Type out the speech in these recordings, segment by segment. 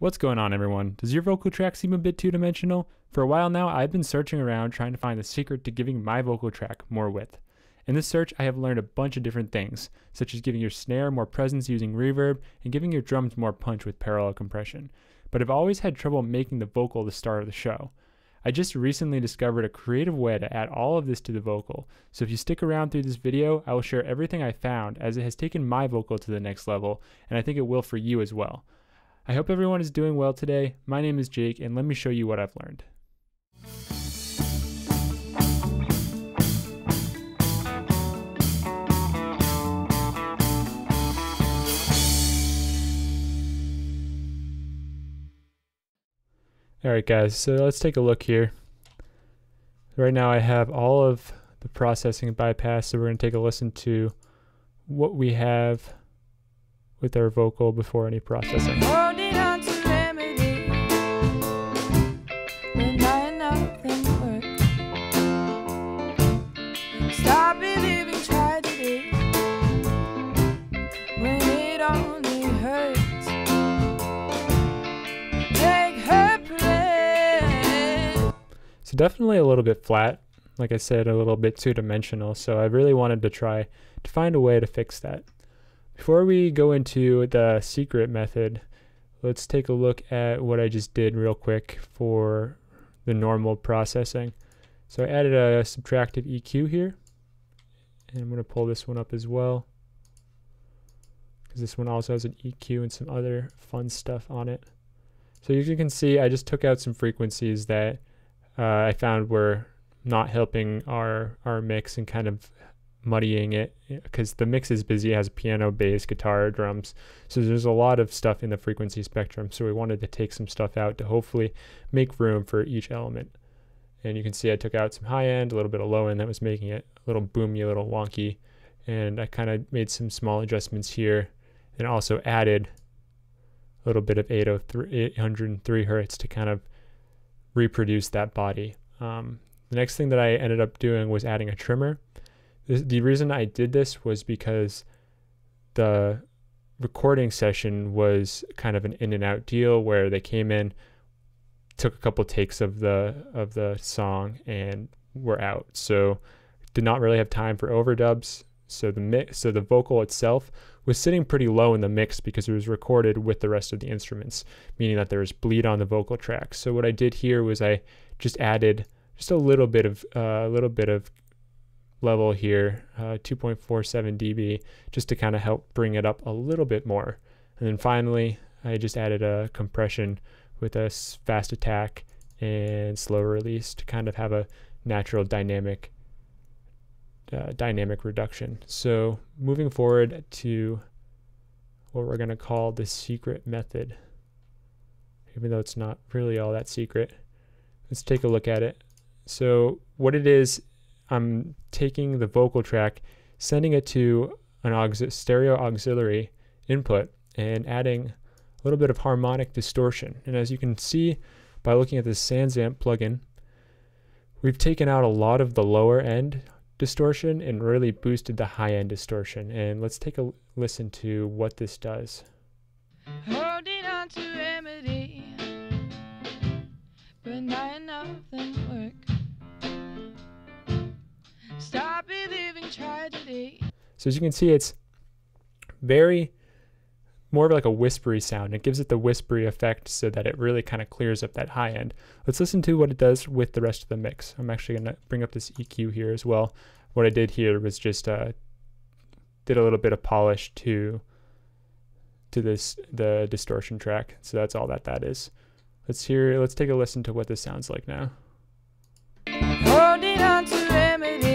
What's going on, everyone? Does your vocal track seem a bit two-dimensional? For a while now, I've been searching around trying to find the secret to giving my vocal track more width. In this search, I have learned a bunch of different things, such as giving your snare more presence using reverb and giving your drums more punch with parallel compression. But I've always had trouble making the vocal the star of the show. I just recently discovered a creative way to add all of this to the vocal, so if you stick around through this video, I will share everything I found as it has taken my vocal to the next level, and I think it will for you as well. I hope everyone is doing well today. My name is Jake, and let me show you what I've learned. Alright guys, so let's take a look here. Right now I have all of the processing bypassed, so we're going to take a listen to what we have with our vocal before any processing. Holding on to remedy when nothing works. Stop believing tragedy when it only hurts. Take her place. So definitely a little bit flat, like I said, a little bit two-dimensional, so I really wanted to try to find a way to fix that. Before we go into the secret method, let's take a look at what I just did real quick for the normal processing. So I added a subtractive EQ here, and I'm going to pull this one up as well, because this one also has an EQ and some other fun stuff on it. So as you can see, I just took out some frequencies that I found were not helping our mix and kind of muddying it, because the mix is busy. It has piano, bass, guitar, drums, so there's a lot of stuff in the frequency spectrum, so we wanted to take some stuff out to hopefully make room for each element. And you can see I took out some high end, a little bit of low end that was making it a little boomy, a little wonky, and I kind of made some small adjustments here and also added a little bit of 803 hertz to kind of reproduce that body. The next thing that I ended up doing was adding a trimmer. The reason I did this was because the recording session was kind of an in and out deal where they came in, took a couple takes of the song, and were out. So did not really have time for overdubs. So the vocal itself was sitting pretty low in the mix because it was recorded with the rest of the instruments, meaning that there was bleed on the vocal track. So what I did here was I just added just a little bit of level here, 2.47 dB, just to kind of help bring it up a little bit more. And then finally, I just added a compression with a fast attack and slow release to kind of have a natural dynamic reduction. So moving forward to what we're going to call the secret method, even though it's not really all that secret. Let's take a look at it. So what it is, I'm taking the vocal track, sending it to an stereo auxiliary input, and adding a little bit of harmonic distortion. And as you can see by looking at this SansAmp plugin, we've taken out a lot of the lower end distortion and really boosted the high end distortion. And let's take a listen to what this does. Holding on to remedy but nothing works. Stop believing tragedy. So as you can see, it's very more of like a whispery sound. It gives it the whispery effect so that it really kind of clears up that high end. Let's listen to what it does with the rest of the mix. I'm actually going to bring up this EQ here as well. What I did here was just did a little bit of polish to the distortion track. So that's all that is. Let's take a listen to what this sounds like now. Holding on to remedy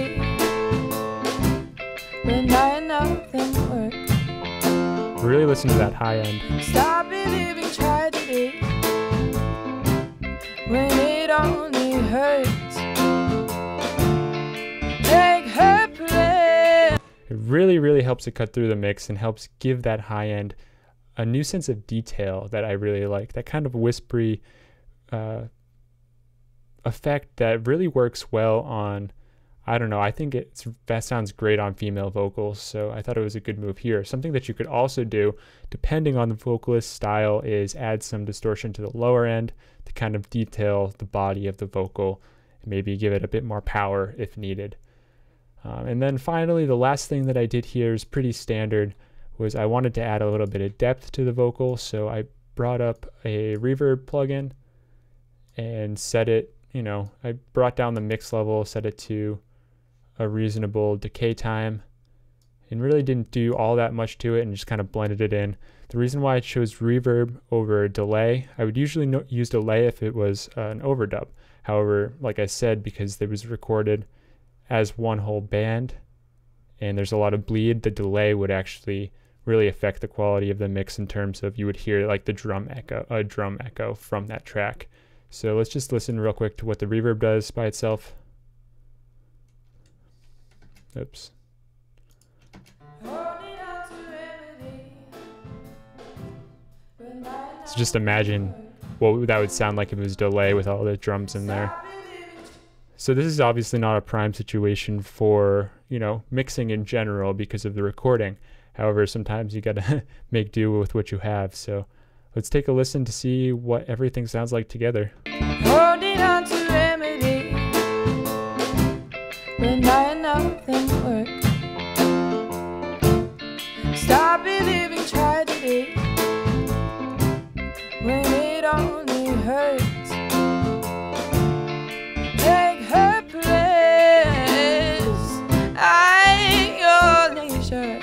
but nothing works. Really listen to that high end. Stop believing tragedy when it only hurts. Take her place. It really helps it cut through the mix and helps give that high end a new sense of detail that I really like. That kind of whispery effect that really works well on I don't know, I think that sounds great on female vocals, so I thought it was a good move here. Something that you could also do, depending on the vocalist style, is add some distortion to the lower end to kind of detail the body of the vocal and maybe give it a bit more power if needed. And then finally, the last thing that I did here is pretty standard, was I wanted to add a little bit of depth to the vocal, so I brought up a reverb plugin and set it, I brought down the mix level, set it to a reasonable decay time, and really didn't do all that much to it and just kind of blended it in. The reason why I chose reverb over delay, I would usually use delay if it was an overdub. However, like I said, because it was recorded as one whole band and there's a lot of bleed, the delay would actually really affect the quality of the mix in terms of you would hear like a drum echo from that track. So let's just listen real quick to what the reverb does by itself. Oops. So just imagine what that would sound like if it was delay with all the drums in there. So this is obviously not a prime situation for, mixing in general because of the recording. However, sometimes you gotta make do with what you have. So let's take a listen to see what everything sounds like together. Holding on to remedy when nothing works. Stop believing tragedy when it only hurts. Take her place, I your leisure,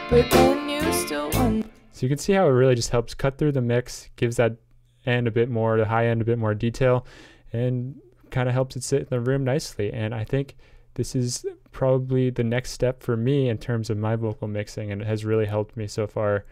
but then you still want. So you can see how it really just helps cut through the mix, gives that end a bit more, the high end a bit more detail, and kind of helps it sit in the room nicely. And I think this is probably the next step for me in terms of my vocal mixing, and it has really helped me so far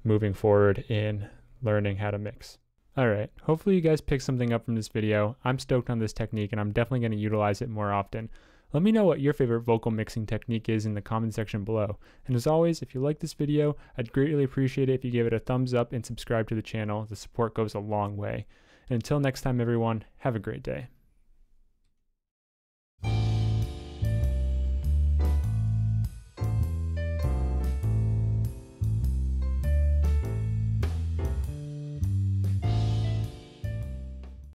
moving forward in learning how to mix. All right, hopefully you guys picked something up from this video. I'm stoked on this technique and I'm definitely going to utilize it more often. Let me know what your favorite vocal mixing technique is in the comment section below. And as always, if you like this video, I'd greatly appreciate it if you gave it a thumbs up and subscribe to the channel. The support goes a long way. And until next time, everyone, have a great day.